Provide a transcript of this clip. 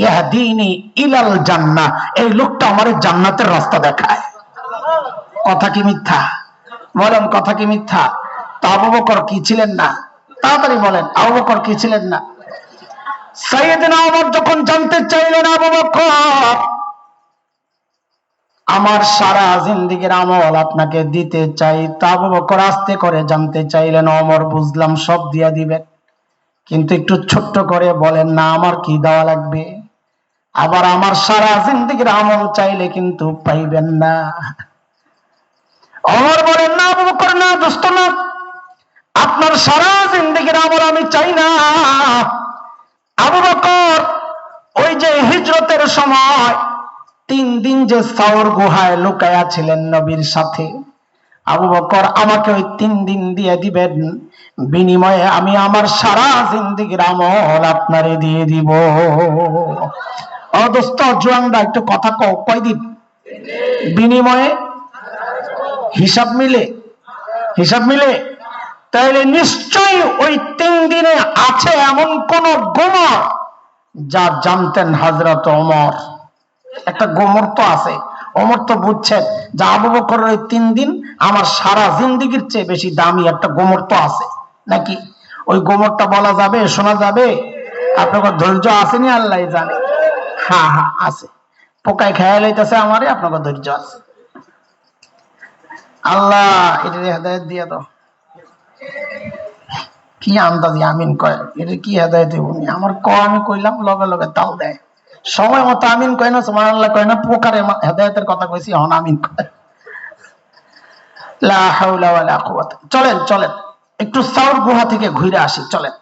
ইয়াহদিনি ইলাল জান্নাহ, এই লোকটা আমার জান্নাতের রাস্তা দেখায়। কথা কি মিথ্যা? বলেন কথা কি মিথ্যা? তা আবু বকর কি ছিলেন না? তাড়াতাড়ি বলেন, আবু বকর কি ছিলেন না? সাইয়েদনা ওমর যখন জানতে চাইলেন, আবু বকর আমার সারা জিন্দেগীর আমল আপনাকে দিতে চাই, তা আবু বকর আস্তে করে জানতে চাইলেন, ওমর বুঝলাম সব দিয়া দিবেন, কিন্তু একটু ছোট্ট করে বলেন না আমার কি দেওয়া লাগবে। আবার আমার সারা জিন্দেগীর আমল চাইলে কিন্তু পাইবেন না। ওমর বলেন, না আবু বকর, না দোস্ত না, আপনার সারা জিন্দেগীর আমল আমি চাই না। আবু বকর ওই যে হিজরতের সময় 3 দিন যে সাওর গুহায় লুকায়া ছিলেন নবীর সাথে, আবু বকর আমাকে ওই 3 দিন দিয়ে দিবেন, বিনিময়ে আমি আমার সারা জিন্দেগীর আমল আপনারে দিয়ে দিব। ও দোস্ত জোয়ানরা একটু কথা কও, কয়দিন বিনিময়ে? হিসাব মিলে? হিসাব মিলে? তাইলে নিশ্চয়ই ওই 3 দিনে আছে এমন কোন গোমর যা জানতেন হযরত ওমর। একটা গোমর তো আছে, ওমর তো বুঝছেন যে আবু বকরের ওই 3 দিন আমার সারা জিন্দেগীর চেয়ে বেশি দামি একটা গোমর তো আছে নাকি? ওই গোমরটা বলা যাবে, শোনা যাবে? আপনার ধৈর্য আসেনি আল্লাহ জানে। হ্যাঁ হ্যাঁ আছে, পোকায় খেয়াল হইতেছে আমারে, আপনার ধৈর্য আছে। আল্লাহ এটা হেদায়েত দিয়ে দাও। কি আন্দাজি আমিন কয়, এটা কি হেদায়েত দিব? আমার ক আমি কইলাম লগে লগে তাও দেয়, সময় মতো আমিন কয় না, সুবহানাল্লাহ কয় না, পোকারে হেদায়েতের কথা কইছি হন আমিন কয়। লা হাওলা ওয়ালা কুওয়াতা। চলেন চলেন একটু সাউর গুহা থেকে ঘুরে আসি, চলেন।